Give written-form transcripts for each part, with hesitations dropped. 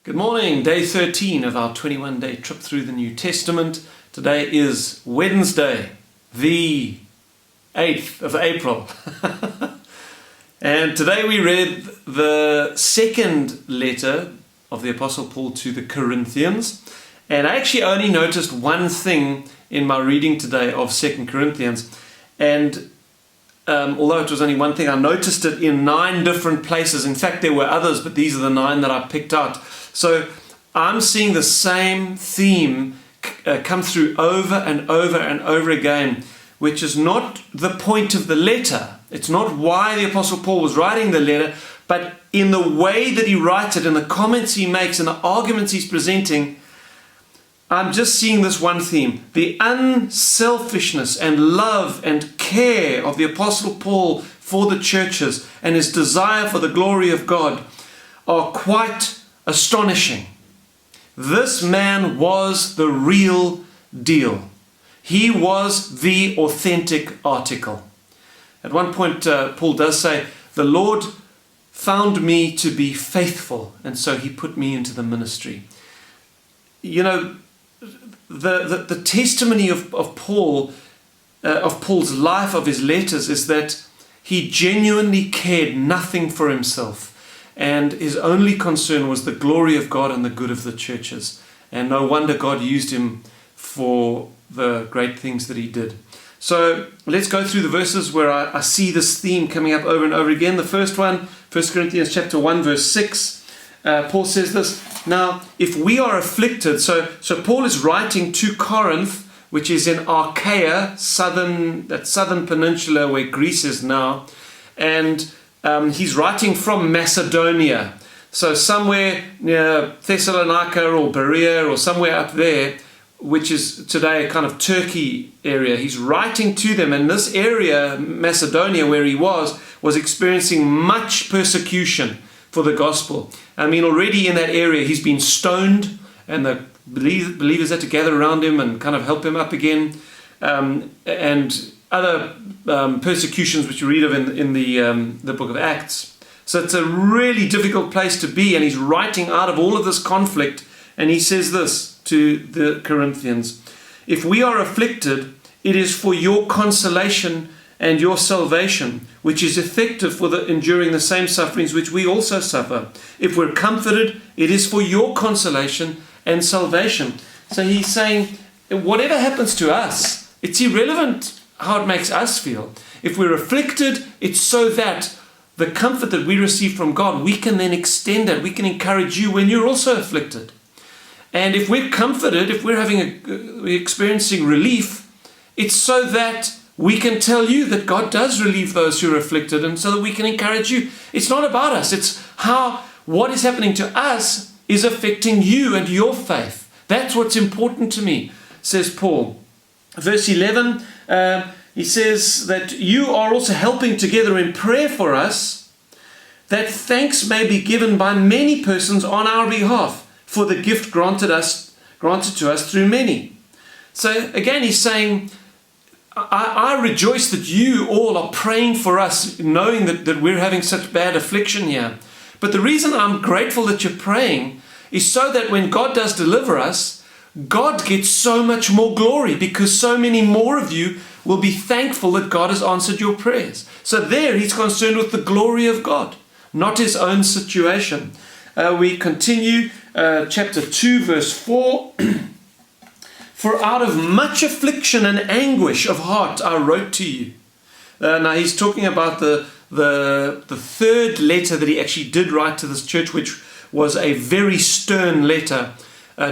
Good morning, day 13 of our 21-day trip through the New Testament. Today is Wednesday, the 8th of April. And today we read the second letter of the Apostle Paul to the Corinthians. And I actually only noticed one thing in my reading today of 2 Corinthians. And although it was only one thing, I noticed it in 9 different places. In fact, there were others, but these are the 9 that I picked out. So I'm seeing the same theme come through over and over and over again, which is not the point of the letter. It's not why the Apostle Paul was writing the letter, but in the way that he writes it, in the comments he makes, and the arguments he's presenting, I'm just seeing this one theme. The unselfishness and love and care of the Apostle Paul for the churches and his desire for the glory of God are quite astonishing. This man was the real deal. He was the authentic article. At one point, Paul does say, the Lord found me to be faithful, and so he put me into the ministry. You know, the testimony of Paul, of Paul's life, of his letters, is that he genuinely cared nothing for himself. And his only concern was the glory of God and the good of the churches. And no wonder God used him for the great things that he did. So let's go through the verses where I see this theme coming up over and over again. The first one, 1 Corinthians chapter 1, verse 6. Paul says this, now, if we are afflicted, so Paul is writing to Corinth, which is in Achaia, that southern peninsula where Greece is now, and he's writing from Macedonia. So somewhere near Thessalonica or Berea or somewhere up there, which is today a kind of Turkey area. He's writing to them, and this area, Macedonia, where he was experiencing much persecution for the gospel. I mean, already in that area, he's been stoned, and the believers had to gather around him and kind of help him up again, and other persecutions which you read of in the book of Acts. So it's a really difficult place to be, and he's writing out of all of this conflict, and he says this to the Corinthians: if we are afflicted, it is for your consolation and your salvation, which is effective for enduring the same sufferings which we also suffer. If we're comforted, it is for your consolation and salvation. So he's saying, whatever happens to us, it's irrelevant how it makes us feel. If we're afflicted, it's so that the comfort that we receive from God, we can then extend that. We can encourage you when you're also afflicted. And if we're comforted, if we're experiencing relief, it's so that we can tell you that God does relieve those who are afflicted, and so that we can encourage you. It's not about us. It's how what is happening to us is affecting you and your faith. That's what's important to me, says Paul. Verse 11, he says that you are also helping together in prayer for us, that thanks may be given by many persons on our behalf for the gift granted to us through many. So again, he's saying, I rejoice that you all are praying for us, knowing that we're having such bad affliction here. But the reason I'm grateful that you're praying is so that when God does deliver us, God gets so much more glory, because so many more of you will be thankful that God has answered your prayers. So there he's concerned with the glory of God, not his own situation. We continue chapter 2, verse 4. For out of much affliction and anguish of heart I wrote to you. Now he's talking about the third letter that he actually did write to this church, which was a very stern letter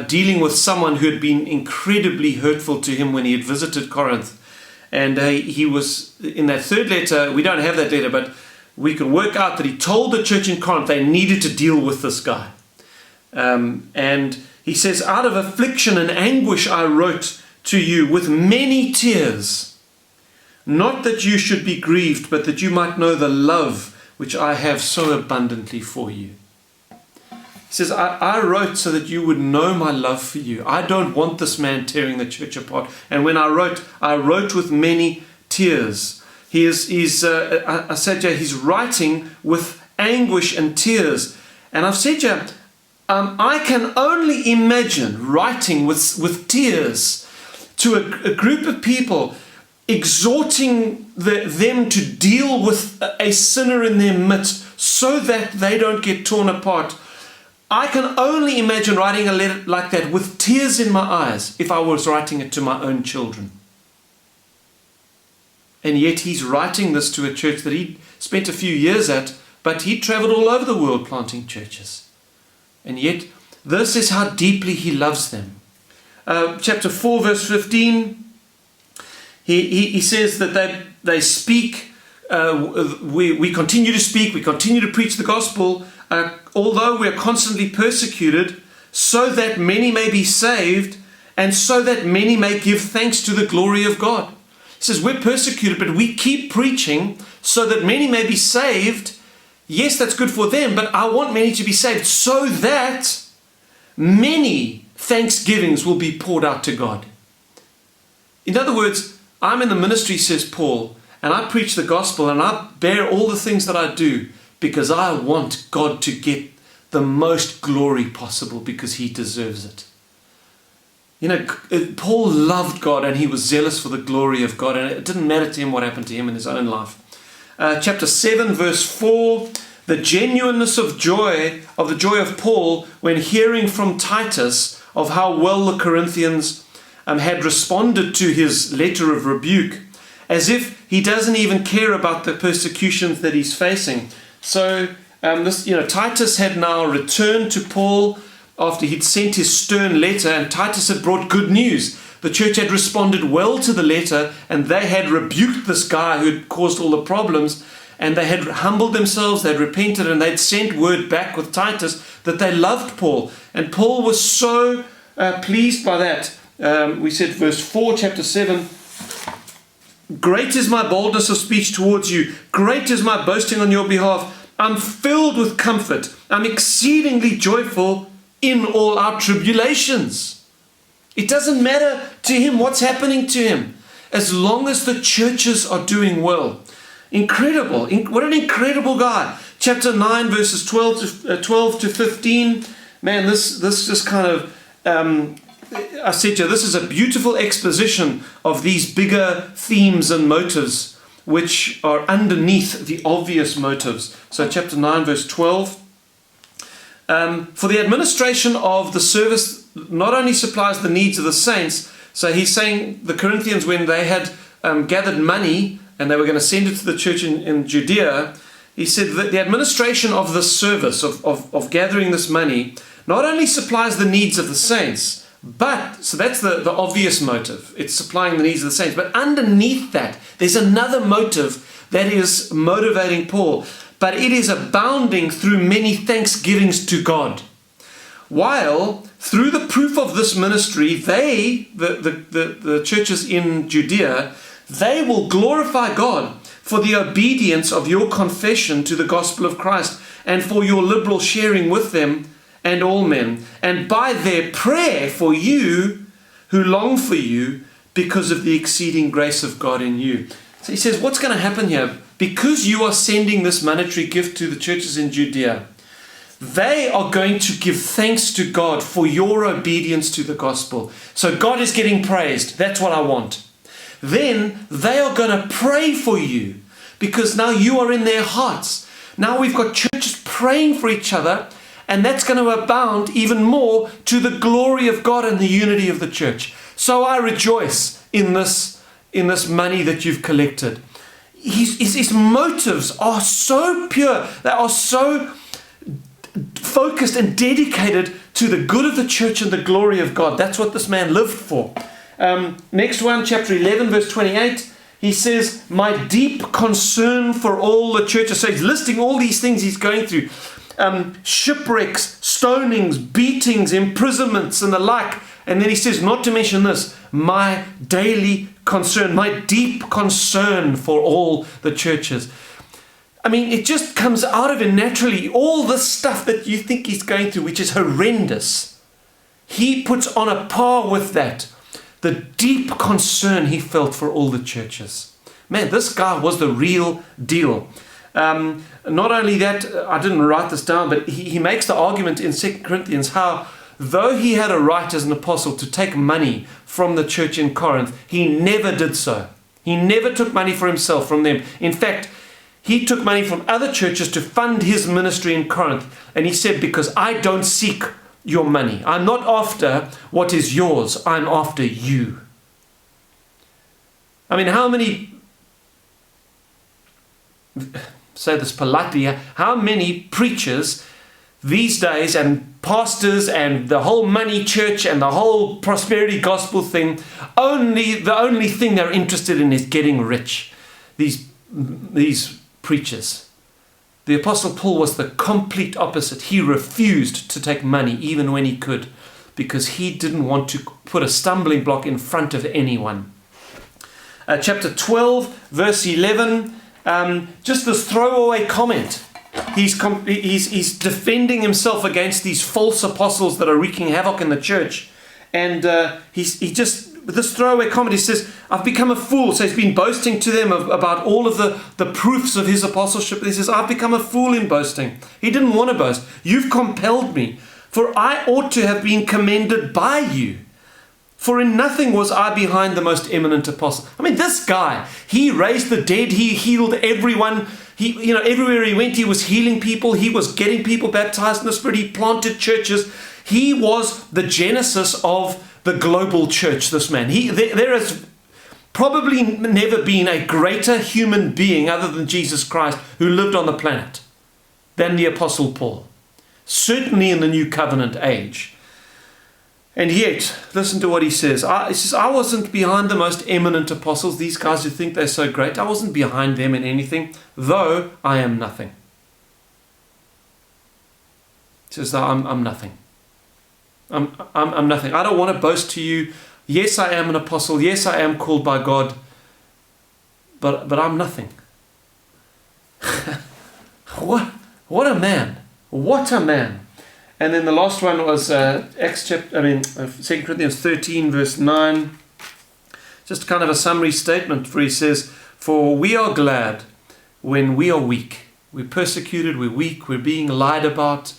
dealing with someone who had been incredibly hurtful to him when he had visited Corinth. And he was, in that third letter, we don't have that letter, but we can work out that he told the church in Corinth they needed to deal with this guy. And he says, out of affliction and anguish I wrote to you with many tears, not that you should be grieved, but that you might know the love which I have so abundantly for you. He says, I wrote so that you would know my love for you. I don't want this man tearing the church apart. And when I wrote with many tears. He's writing with anguish and tears. And I've said to you, I can only imagine writing with tears to a group of people, exhorting them to deal with a sinner in their midst so that they don't get torn apart. I can only imagine writing a letter like that with tears in my eyes if I was writing it to my own children. And yet he's writing this to a church that he spent a few years at, but he traveled all over the world planting churches. And yet this is how deeply he loves them. Chapter 4 verse 15, he says that they speak, we continue to speak, we continue to preach the gospel, although we are constantly persecuted, so that many may be saved, and so that many may give thanks to the glory of God. He says we're persecuted, but we keep preaching so that many may be saved. Yes, that's good for them, but I want many to be saved so that many thanksgivings will be poured out to God. In other words, I'm in the ministry, says Paul, and I preach the gospel and I bear all the things that I do because I want God to get the most glory possible because he deserves it. You know, Paul loved God and he was zealous for the glory of God, and it didn't matter to him what happened to him in his own life. Chapter 7 verse 4, the genuineness of the joy of Paul when hearing from Titus of how well the Corinthians had responded to his letter of rebuke, as if he doesn't even care about the persecutions that he's facing. So Titus had now returned to Paul after he'd sent his stern letter, and Titus had brought good news. The church had responded well to the letter, and they had rebuked this guy who had caused all the problems, and they had humbled themselves, they'd repented, and they'd sent word back with Titus that they loved Paul. And Paul was so pleased by that. We said verse 4, chapter 7, great is my boldness of speech towards you. Great is my boasting on your behalf. I'm filled with comfort. I'm exceedingly joyful in all our tribulations. It doesn't matter to him what's happening to him, as long as the churches are doing well. Incredible. What an incredible guy. Chapter 9, verses 12 to 15. Man, this just kind of, I said to you, this is a beautiful exposition of these bigger themes and motives which are underneath the obvious motives. So chapter 9, verse 12. For the administration of the service not only supplies the needs of the saints, so he's saying the Corinthians, when they had gathered money and they were going to send it to the church in Judea, he said that the administration of this service, of gathering this money, not only supplies the needs of the saints, but, so that's the obvious motive, it's supplying the needs of the saints, but underneath that, there's another motive that is motivating Paul, but it is abounding through many thanksgivings to God. While through the proof of this ministry, the churches in Judea, they will glorify God for the obedience of your confession to the gospel of Christ and for your liberal sharing with them and all men, and by their prayer for you who long for you because of the exceeding grace of God in you. So he says, what's going to happen here? Because you are sending this monetary gift to the churches in Judea, they are going to give thanks to God for your obedience to the gospel. So God is getting praised. That's what I want. Then they are going to pray for you because now you are in their hearts. Now we've got churches praying for each other, and that's going to abound even more to the glory of God and the unity of the church. So I rejoice in this money that you've collected. His motives are so pure. They are so focused and dedicated to the good of the church and the glory of God. That's what this man lived for. Next one, chapter 11, verse 28. He says, my deep concern for all the churches. So he's listing all these things he's going through. Shipwrecks, stonings, beatings, imprisonments, and the like. And then he says, not to mention this, my daily concern, my deep concern for all the churches. I mean, it just comes out of him naturally. All this stuff that you think he's going through, which is horrendous, he puts on a par with that. The deep concern he felt for all the churches. Man, this guy was the real deal. Not only that, I didn't write this down, but he makes the argument in 2 Corinthians how though he had a right as an apostle to take money from the church in Corinth, he never did so. He never took money for himself from them. In fact, he took money from other churches to fund his ministry in Corinth. And he said, because I don't seek your money. I'm not after what is yours. I'm after you. I mean, how many, say this politely, how many preachers these days and pastors and the whole money church and the whole prosperity gospel thing, the only thing they're interested in is getting rich. These preachers. The Apostle Paul was the complete opposite. He refused to take money even when he could, because he didn't want to put a stumbling block in front of anyone. Chapter 12, verse 11, just this throwaway comment. He's defending himself against these false apostles that are wreaking havoc in the church. And with this throwaway comment, he says, I've become a fool. So he's been boasting to them about all of the proofs of his apostleship. He says, I've become a fool in boasting. He didn't want to boast. You've compelled me, for I ought to have been commended by you. For in nothing was I behind the most eminent apostle. I mean, this guy, he raised the dead. He healed everyone. Everywhere he went, he was healing people. He was getting people baptized in the Spirit. He planted churches. He was the genesis of the global church, this man. There has probably never been a greater human being other than Jesus Christ who lived on the planet than the Apostle Paul. Certainly in the New Covenant age. And yet, listen to what he says. He says, I wasn't behind the most eminent apostles, these guys who think they're so great. I wasn't behind them in anything, though I am nothing. He says, I'm nothing. I'm nothing. I don't want to boast to you. Yes, I am an apostle. Yes, I am called by God. But I'm nothing. What a man. What a man. And then the last one was 2 Corinthians 13, verse 9. Just kind of a summary statement where he says, for we are glad when we are weak. We're persecuted, we're weak, we're being lied about.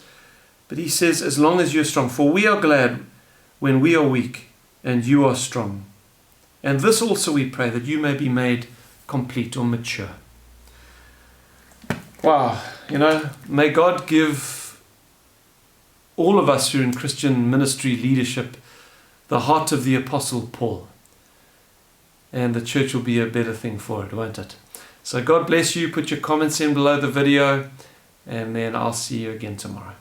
But he says, as long as you're strong. For we are glad when we are weak and you are strong. And this also we pray, that you may be made complete or mature. Wow, may God give all of us who are in Christian ministry leadership the heart of the Apostle Paul. And the church will be a better thing for it, won't it? So God bless you. Put your comments in below the video, and then I'll see you again tomorrow.